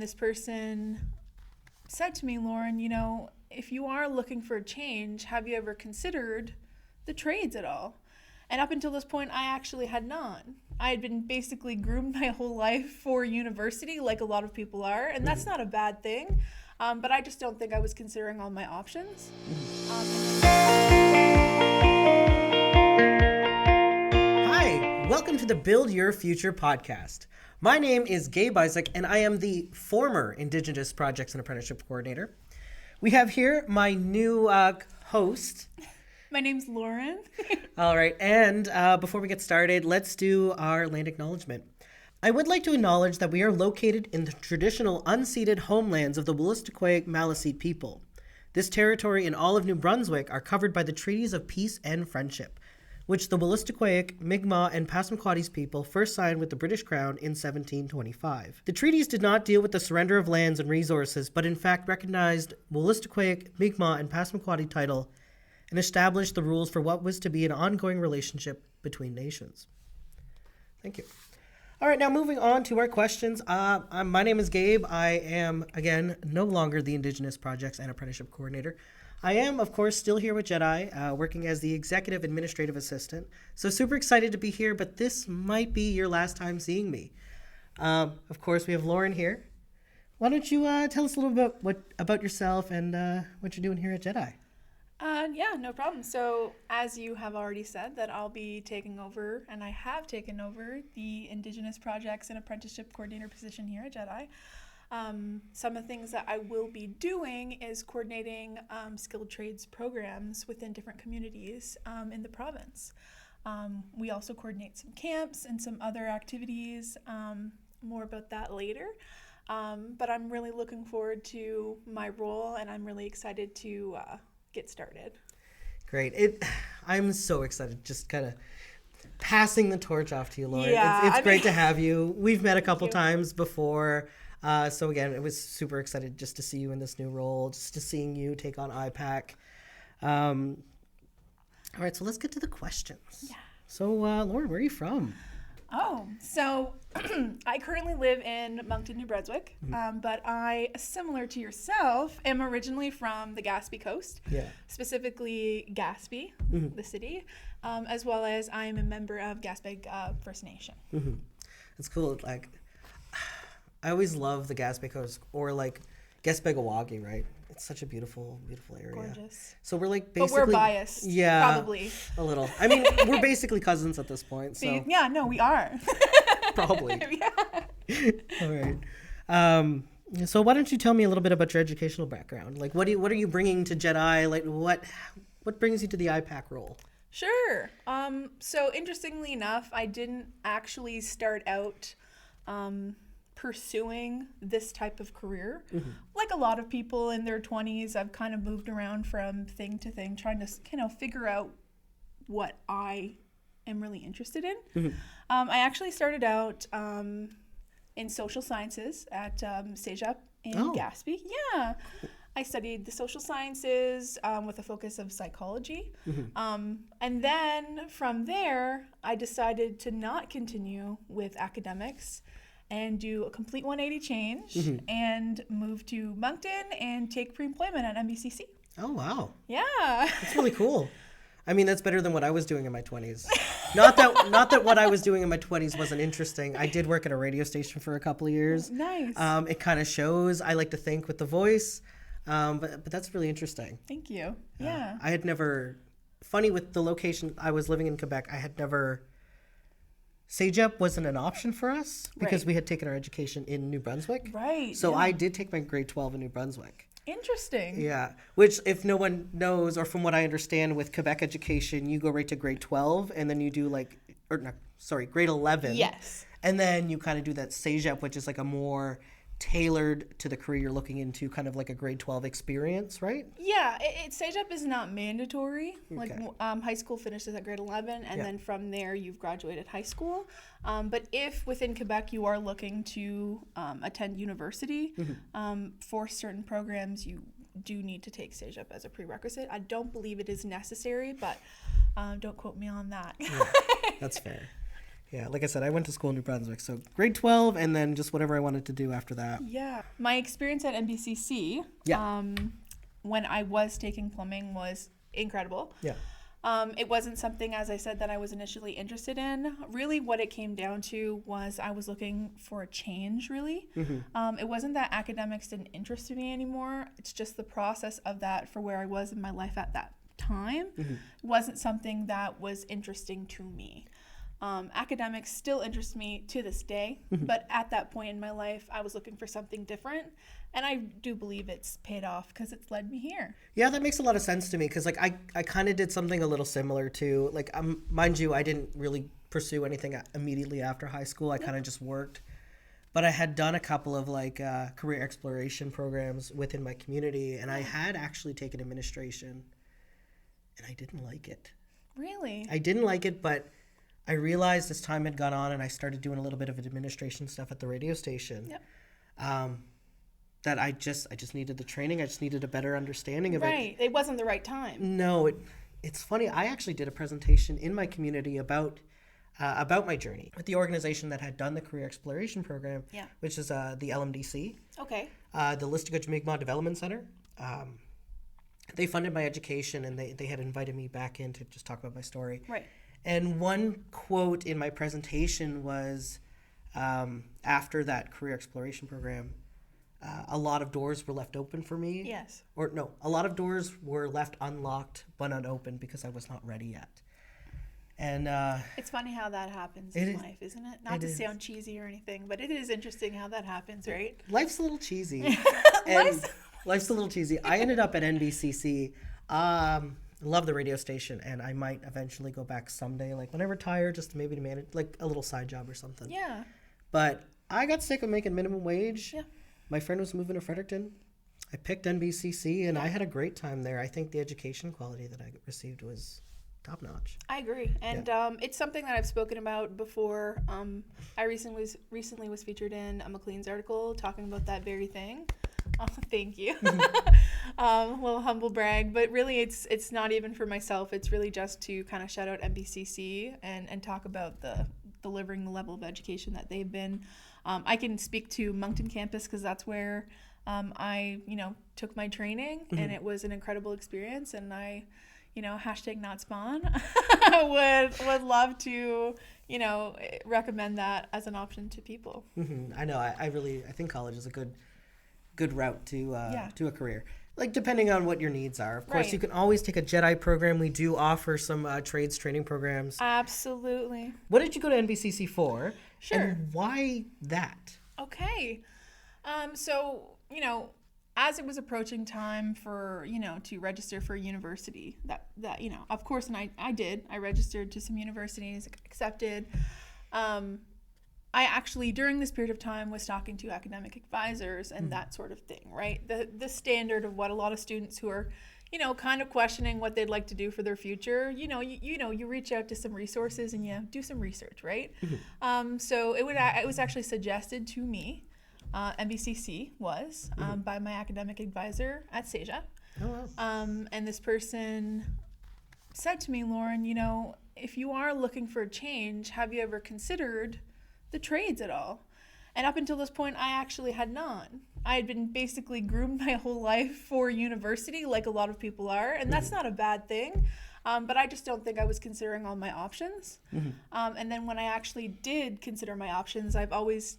this person said to me, Lauryn, if you are looking for a change, have you ever considered the trades at all? And up until this point, I actually had not. I had been basically groomed my whole life for university, like a lot of people are, and that's not a bad thing. But I just don't think I was considering all my options. Hi, welcome to the Build Your Future podcast. My name is Gabe Isaac, and I am the former Indigenous Projects and Apprenticeship Coordinator. We have here my new host. My name's Lauryn. All right, and before we get started, let's do our land acknowledgement. I would like to acknowledge that we are located in the traditional unceded homelands of the Wolastoqiyik Maliseet people. This territory and all of New Brunswick are covered by the Treaties of Peace and Friendship, which the Wolastoqiyik, Mi'kmaq, and Passamaquoddy's people first signed with the British Crown in 1725. The treaties did not deal with the surrender of lands and resources, but in fact recognized Wolastoqiyik, Mi'kmaq, and Passamaquoddy title and established the rules for what was to be an ongoing relationship between nations. Thank you. All right, now moving on to our questions. My name is Gabe. I am, again, no longer the Indigenous Projects and Apprenticeship Coordinator. I am, of course, still here with JEDI, working as the Executive Administrative Assistant. So super excited to be here, but this might be your last time seeing me. Of course, we have Lauryn here. Why don't you tell us a little bit about yourself and what you're doing here at JEDI? Yeah, no problem. So as you have already said, that I'll be taking over, and I have taken over the Indigenous Projects and Apprenticeship Coordinator position here at JEDI. Some of the things that I will be doing is coordinating skilled trades programs within different communities in the province. We also coordinate some camps and some other activities, more about that later. But I'm really looking forward to my role, and I'm really excited to get started. Great. I'm so excited, just kind of passing the torch off to you, Lauryn. Yeah, it's great to have you. We've met a couple times before. So again, it was super excited just to see you in this new role, just to seeing you take on IPAC. All right, so let's get to the questions. Yeah. So Lauryn, where are you from? Oh, so I currently live in Moncton, New Brunswick, but I, similar to yourself, am originally from the Gaspé Coast, specifically Gaspé, the city, as well as I am a member of Gaspé First Nation. Mm-hmm. That's cool. Like, I always love the Gaspé Coast, or like Gaspé-Gawagi, right? It's such a beautiful, beautiful area. Gorgeous. So we're like basically... But we're biased. Yeah. Probably. A little. I mean, we're basically cousins at this point, so... Yeah, no, we are. Probably. Yeah. All right. So why don't you tell me a little bit about your educational background? Like, what are you bringing to JEDI? Like, what brings you to the IPAC role? Sure. So interestingly enough, I didn't actually start out... pursuing this type of career. Like a lot of people in their 20s, I've kind of moved around from thing to thing, trying to figure out what I am really interested in. I actually started out in social sciences at CEGEP in Gaspé. Yeah. I studied the social sciences with a focus of psychology. And then from there, I decided to not continue with academics and do a complete 180 change and move to Moncton and take pre-employment at MBCC. Oh, wow. Yeah. That's really cool. I mean, that's better than what I was doing in my 20s. Not that what I was doing in my 20s wasn't interesting. I did work at a radio station for a couple of years. Nice. It kind of shows. I like to think with the voice. But that's really interesting. Thank you. Yeah. I had never... Funny, with the location, I was living in Quebec, I had never... CEGEP wasn't an option for us because we had taken our education in New Brunswick. Right. So I did take my grade 12 in New Brunswick. Interesting. Yeah. Which, if no one knows, or from what I understand with Quebec education, you go right to grade 12 and then you do grade 11. Yes. And then you kind of do that CEGEP, which is like a more tailored to the career you're looking into, kind of like a grade 12 experience, right? Yeah, CEGEP is not mandatory. Okay. Like high school finishes at grade 11, and then from there you've graduated high school. But if within Quebec you are looking to attend university, for certain programs you do need to take CEGEP as a prerequisite. I don't believe it is necessary, but don't quote me on that. Yeah, that's fair. Yeah, like I said, I went to school in New Brunswick, so grade 12 and then just whatever I wanted to do after that. Yeah. My experience at NBCC, when I was taking plumbing was incredible. Yeah. It wasn't something, as I said, that I was initially interested in. Really, what it came down to was I was looking for a change, really. It wasn't that academics didn't interest me anymore. It's just the process of that for where I was in my life at that time wasn't something that was interesting to me. Academics still interest me to this day, but at that point in my life, I was looking for something different, and I do believe it's paid off because it's led me here. Yeah, that makes a lot of sense to me because like I kind of did something a little similar to like mind you, I didn't really pursue anything immediately after high school. I kind of just worked, but I had done a couple of like career exploration programs within my community, and I had actually taken administration, and I didn't like it. Really? I didn't like it, but I realized as time had gone on and I started doing a little bit of administration stuff at the radio station, that I just needed the training. I just needed a better understanding of it. Right. It wasn't the right time. No, it's funny. I actually did a presentation in my community about my journey with the organization that had done the career exploration program, which is the LMDC. Okay. The Listigo Mi'kmaq Development Center. They funded my education, and they had invited me back in to just talk about my story. Right. And one quote in my presentation was, after that career exploration program, a lot of doors were left open for me. Yes. Or no, a lot of doors were left unlocked but unopened because I was not ready yet. And it's funny how that happens in life, isn't it? Not to sound cheesy or anything, but it is interesting how that happens, right? Life's a little cheesy. Life's a little cheesy. I ended up at NBCC. Love the radio station, and I might eventually go back someday, like when I retire, just to maybe to manage like a little side job or something. Yeah. But I got sick of making minimum wage. Yeah. My friend was moving to Fredericton. I picked NBCC, and I had a great time there. I think the education quality that I received was top notch. I agree, and it's something that I've spoken about before. I recently was featured in a Maclean's article talking about that very thing. Oh, thank you. A little humble brag, but really it's not even for myself. It's really just to kind of shout out NBCC and talk about the delivering the level of education that they've been. I can speak to Moncton campus because that's where I took my training, and it was an incredible experience. And I, hashtag not spawn, would love to recommend that as an option to people. I know. I think college is a good route to a career. Like depending on what your needs are. Of course, you can always take a JEDI program. We do offer some trades training programs. Absolutely. What did you go to NBCC for? Sure. And why that? Okay. So, as it was approaching time for, to register for a university, that of course, and I did. I registered to some universities, accepted. I actually, during this period of time, was talking to academic advisors and that sort of thing, right? The standard of what a lot of students who are, kind of questioning what they'd like to do for their future, you reach out to some resources and you do some research, right? So it was actually suggested to me, NBCC was, by my academic advisor at SEJA. Oh, wow. And this person said to me, Lauryn, if you are looking for a change, have you ever considered the trades at all? And up until this point, I actually had not. I had been basically groomed my whole life for university, like a lot of people are, and that's not a bad thing. But I just don't think I was considering all my options. And then when I actually did consider my options, I've always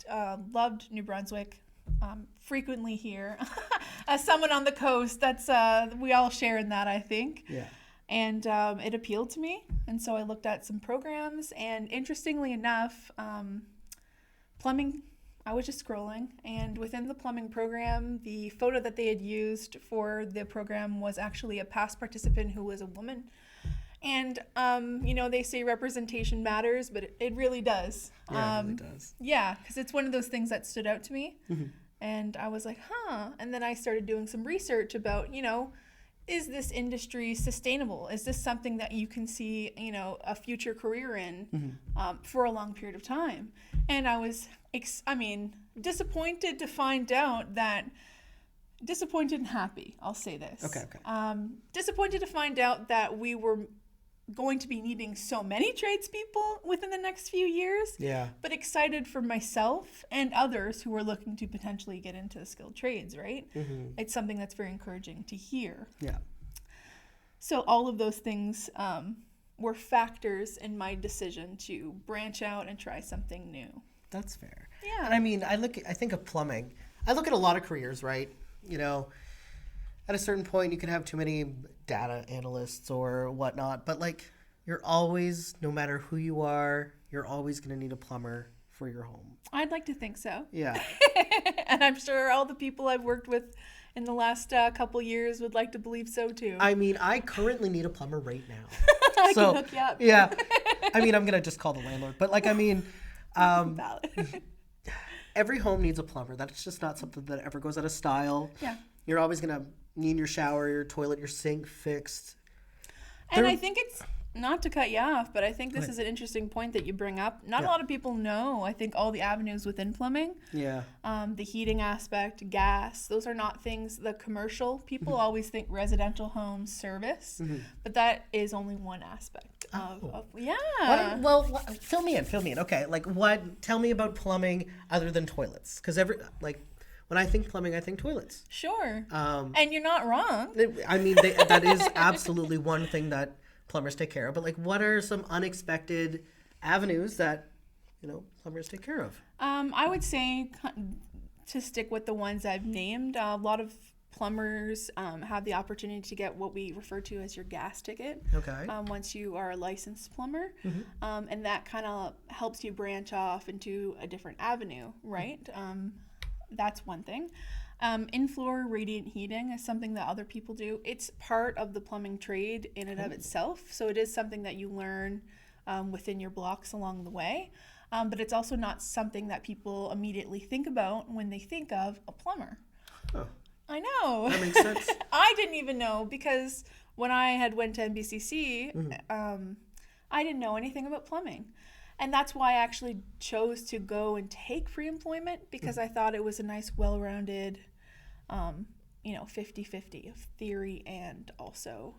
loved New Brunswick, frequently here. As someone on the coast, that's we all share in that, I think. Yeah. And it appealed to me, and so I looked at some programs, and interestingly enough, plumbing, I was just scrolling, and within the plumbing program, the photo that they had used for the program was actually a past participant who was a woman. And, they say representation matters, but it really does. Yeah, it really does. Yeah, because it's one of those things that stood out to me. And I was like, and then I started doing some research about, is this industry sustainable? Is this something that you can see, a future career in for a long period of time? And I was, disappointed to find out that, disappointed and happy, I'll say this. Okay. Disappointed to find out that we were going to be needing so many tradespeople within the next few years. Yeah. But excited for myself and others who are looking to potentially get into the skilled trades, right? It's something that's very encouraging to hear. Yeah. So all of those things were factors in my decision to branch out and try something new. That's fair. Yeah. And I mean, I think of plumbing. I look at a lot of careers, right? You know, at a certain point, you can have too many data analysts or whatnot, but like, you're always, no matter who you are, you're always going to need a plumber for your home. I'd like to think so. Yeah. And I'm sure all the people I've worked with in the last couple years would like to believe so too. I mean, I currently need a plumber right now. I can hook you up. Yeah. I mean, I'm going to just call the landlord, but like, I mean, every home needs a plumber. That's just not something that ever goes out of style. Yeah. You're always going to need your shower, your toilet, your sink fixed. And I think it's, not to cut you off, but I think this is an interesting point that you bring up. Not a lot of people know, I think, all the avenues within plumbing. Yeah. The heating aspect, gas, those are not things, the commercial, people always think residential home service, but that is only one aspect of yeah. Well, fill me in. Okay, like tell me about plumbing other than toilets. Because when I think plumbing, I think toilets. Sure. And you're not wrong. I mean, that is absolutely one thing that plumbers take care of. But like, what are some unexpected avenues that, plumbers take care of? I would say, to stick with the ones I've named, a lot of plumbers have the opportunity to get what we refer to as your gas ticket. Okay. Once you are a licensed plumber. And that kind of helps you branch off into a different avenue, right? That's one thing. In-floor radiant heating is something that other people do. It's part of the plumbing trade in and of itself. So it is something that you learn within your blocks along the way. But it's also not something that people immediately think about when they think of a plumber. Oh. I know. That makes sense. I didn't even know, because when I had went to NBCC, I didn't know anything about plumbing. And that's why I actually chose to go and take pre-employment, because I thought it was a nice, well-rounded, 50-50 of theory and also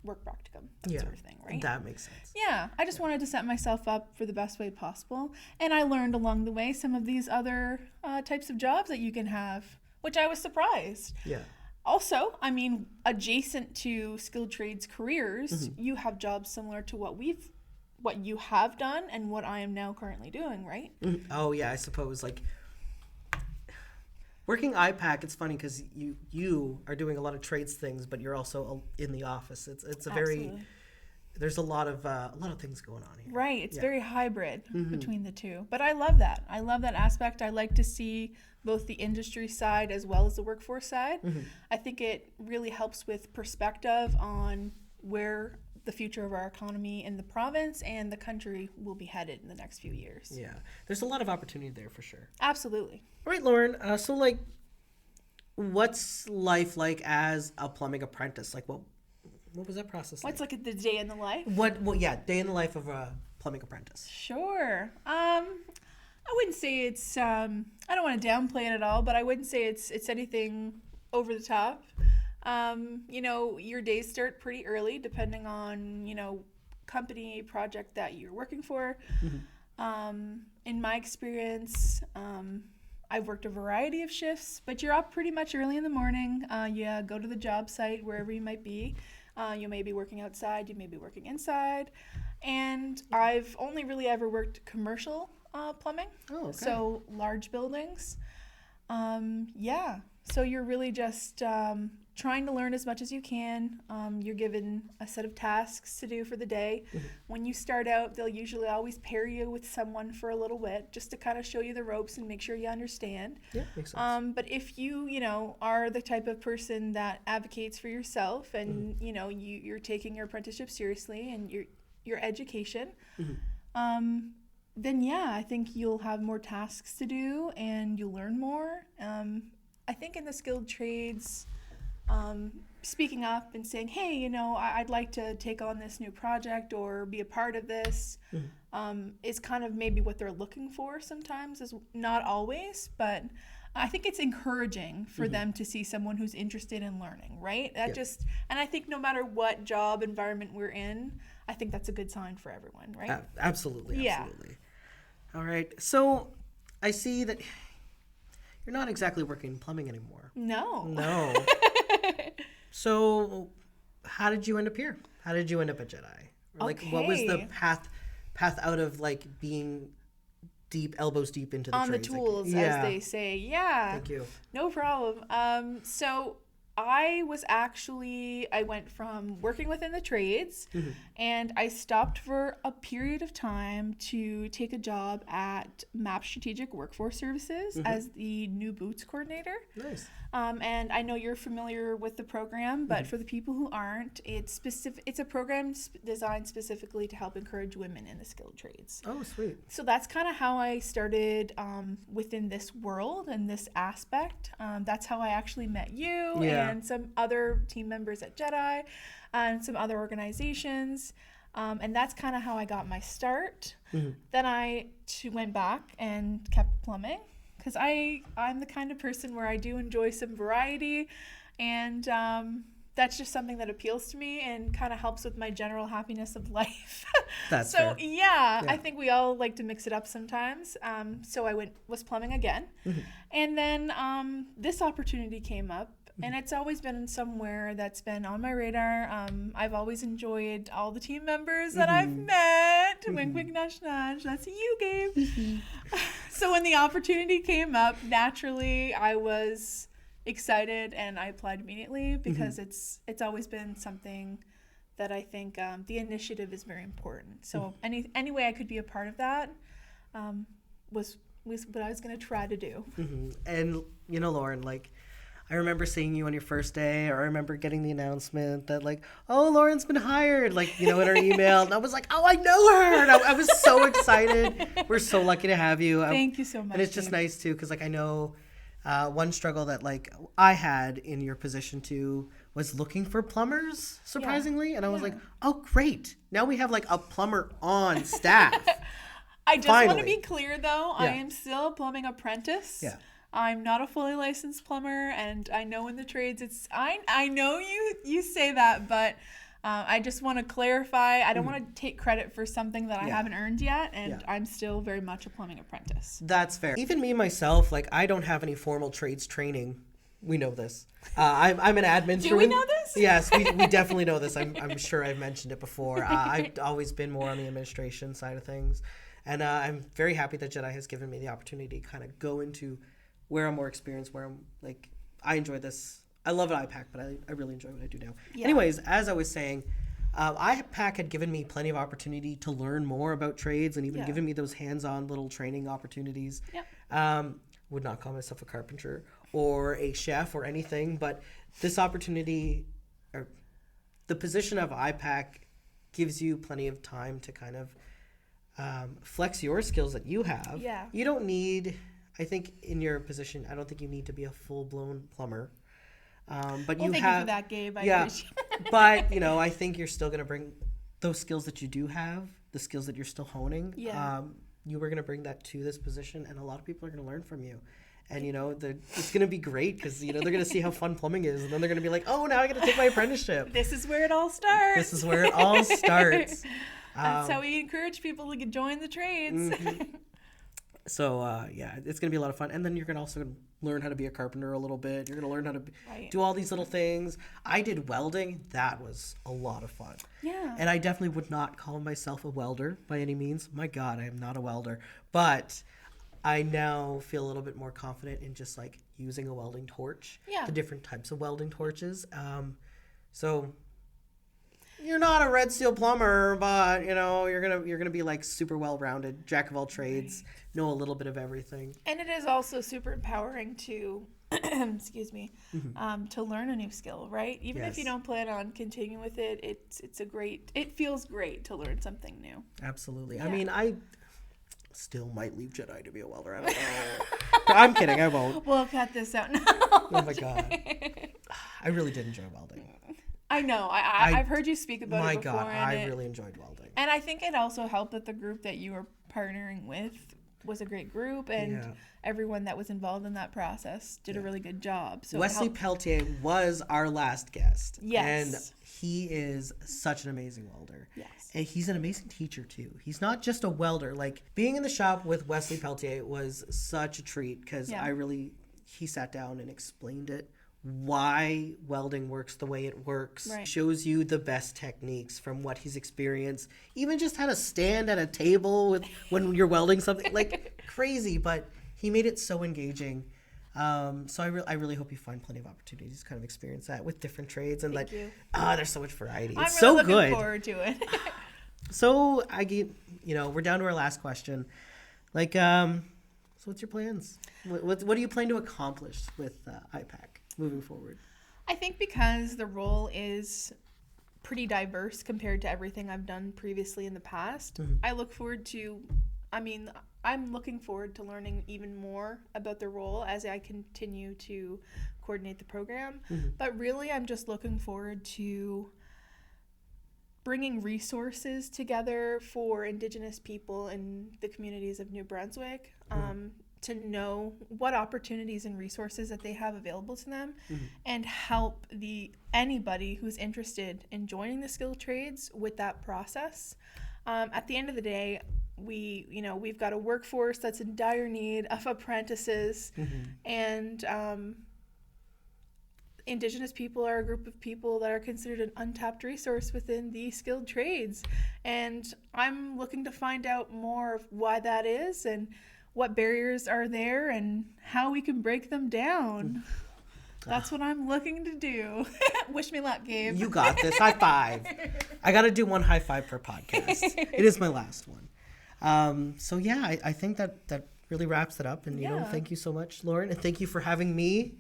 work practicum, that sort of thing, right? That makes sense. Yeah, I just wanted to set myself up for the best way possible. And I learned along the way some of these other types of jobs that you can have, which I was surprised. Yeah. Also, I mean, adjacent to skilled trades careers, you have jobs similar to what you have done and what I am now currently doing, right? Oh yeah, I suppose like working IPAC. It's funny because you are doing a lot of trades things, but you're also in the office. It's a very there's a lot of things going on here. Right, it's very hybrid between the two. But I love that. I love that aspect. I like to see both the industry side as well as the workforce side. I think it really helps with perspective on where the future of our economy in the province and the country will be headed in the next few years. Yeah, there's a lot of opportunity there for sure. Absolutely. All right, Lauryn. So like, what's life like as a plumbing apprentice? Like, what was that process like? What's like the day in the life? Day in the life of a plumbing apprentice. Sure. I wouldn't say it's I don't want to downplay it at all, but I wouldn't say it's anything over the top. Your days start pretty early depending on, company project that you're working for. In my experience, I've worked a variety of shifts, but you're up pretty much early in the morning. You go to the job site wherever you might be. You may be working outside, you may be working inside. And I've only really ever worked commercial plumbing. Oh, okay. So large buildings. So you're really just trying to learn as much as you can. You're given a set of tasks to do for the day. When you start out, they'll usually always pair you with someone for a little bit just to kind of show you the ropes and make sure you understand. Yeah, makes sense. But if you, are the type of person that advocates for yourself and, you're taking your apprenticeship seriously and your education, then I think you'll have more tasks to do and you'll learn more. I think in the skilled trades, speaking up and saying, hey, I'd like to take on this new project or be a part of this, is kind of maybe what they're looking for sometimes, is not always, but I think it's encouraging for them to see someone who's interested in learning, right? And I think no matter what job environment we're in, I think that's a good sign for everyone, right? Absolutely. Yeah. Absolutely. All right. So I see that you're not exactly working in plumbing anymore. No. So how did you end up here? How did you end up at JEDI? Or, like, what was the path out of like being elbows deep into the on the trades? tools, like, as they say. Yeah. Thank you. No problem. So I went from working within the trades, and I stopped for a period of time to take a job at MAP Strategic Workforce Services as the new boots coordinator. Nice. And I know you're familiar with the program, but for the people who aren't, it's a program designed specifically to help encourage women in the skilled trades. Oh, sweet. So that's kind of how I started within this world and this aspect. That's how I actually met you and some other team members at JEDI and some other organizations. And that's kind of how I got my start. Then I went back and kept plumbing, because I'm the kind of person where I do enjoy some variety, and that's just something that appeals to me and kind of helps with my general happiness of life. That's so fair. yeah, I think we all like to mix it up sometimes. So I was plumbing again, and then this opportunity came up. And it's always been somewhere that's been on my radar. I've always enjoyed all the team members that I've met. Wink, wink, nudge, nudge. That's you, Gabe. So when the opportunity came up, naturally I was excited and I applied immediately, because it's always been something that I think the initiative is very important. So any way I could be a part of that was what I was going to try to do. And Lauren, like, I remember seeing you on your first day, or I remember getting the announcement that, like, oh, Lauren's been hired, like, in our email. And I was like, oh, I know her. And I was so excited. We're so lucky to have you. Thank you so much. And it's just nice, too, because, like, I know one struggle that, like, I had in your position, too, was looking for plumbers, surprisingly. And I was like, oh, great. Now we have, like, a plumber on staff. I just want to be clear, though. I am still a plumbing apprentice. Yeah. I'm not a fully licensed plumber, and I know in the trades I know you say that, but I just want to clarify. I don't want to take credit for something that I haven't earned yet, and I'm still very much a plumbing apprentice. That's fair. Even me, myself, like, I don't have any formal trades training. We know this. I'm an admin. Do we know this? Yes, we definitely know this. I'm sure I've mentioned it before. I've always been more on the administration side of things, and I'm very happy that JEDI has given me the opportunity to kind of go into where I'm more experienced, where I'm like, I enjoy this. I love IPAC, but I really enjoy what I do now. Yeah. Anyways, as I was saying, IPAC had given me plenty of opportunity to learn more about trades, and even given me those hands-on little training opportunities. Yeah. Would not call myself a carpenter or a chef or anything, but this opportunity, or the position of IPAC, gives you plenty of time to kind of flex your skills that you have. Yeah. You don't need... I think in your position, I don't think you need to be a full-blown plumber. But thank you for that, Gabe. I appreciate it. But, I think you're still going to bring those skills that you do have, the skills that you're still honing. Yeah. You were going to bring that to this position, and a lot of people are going to learn from you. And, it's going to be great because, they're going to see how fun plumbing is. And then they're going to be like, oh, now I got to take my apprenticeship. This is where it all starts. This is where it all starts. That's how we encourage people to join the trades. So, it's going to be a lot of fun. And then you're going to also learn how to be a carpenter a little bit. You're going to learn how to do all these little things. I did welding. That was a lot of fun. Yeah. And I definitely would not call myself a welder by any means. My God, I am not a welder. But I now feel a little bit more confident in just, like, using a welding torch. Yeah. The different types of welding torches. So... You're not a red steel plumber, but you're gonna be like super well-rounded, jack of all trades, know a little bit of everything. And it is also super empowering to, excuse me, to learn a new skill, right? Even if you don't plan on continuing with it, it feels great to learn something new. Absolutely. Yeah. I mean, I still might leave JEDI to be a welder. I don't know. I'm kidding. I won't. We'll cut this out now. Oh my God. I really did enjoy welding. I know. I've heard you speak about it before. My God, I really enjoyed welding. And I think it also helped that the group that you were partnering with was a great group, and everyone that was involved in that process did a really good job. So Wesley Peltier was our last guest. Yes. And he is such an amazing welder. Yes. And he's an amazing teacher too. He's not just a welder. Like, being in the shop with Wesley Peltier was such a treat, because he sat down and explained it, why welding works the way it works, shows you the best techniques from what he's experienced, even just how to stand at a table with when you're welding something, like, crazy, but he made it so engaging. So I really hope you find plenty of opportunities to kind of experience that with different trades, and there's so much variety. It's I'm so really good. looking forward to it. So we're down to our last question. Like, so what's your plans? What do you plan to accomplish with IPAC moving forward? I think because the role is pretty diverse compared to everything I've done previously in the past, I'm looking forward to learning even more about the role as I continue to coordinate the program. But really, I'm just looking forward to bringing resources together for Indigenous people in the communities of New Brunswick, to know what opportunities and resources that they have available to them, and help anybody who's interested in joining the skilled trades with that process. At the end of the day, we've got a workforce that's in dire need of apprentices, and Indigenous people are a group of people that are considered an untapped resource within the skilled trades. And I'm looking to find out more of why that is, and what barriers are there, and how we can break them down. That's what I'm looking to do. Wish me luck, Gabe. You got this. High five. I got to do one high five per podcast. It is my last one. I think that really wraps it up. And, thank you so much, Lauren. And thank you for having me.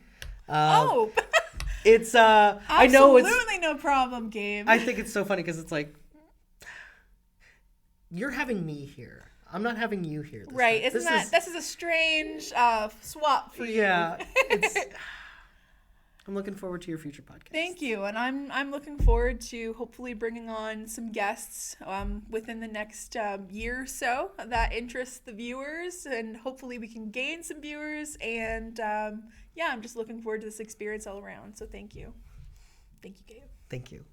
It's, I know it's... Absolutely no problem, Gabe. I think it's so funny because it's like, you're having me here. I'm not having you here this time. This is a strange swap for you. Yeah. I'm looking forward to your future podcast. Thank you. And I'm looking forward to hopefully bringing on some guests within the next year or so that interests the viewers, and hopefully we can gain some viewers. And I'm just looking forward to this experience all around. So thank you. Thank you, Gabe. Thank you.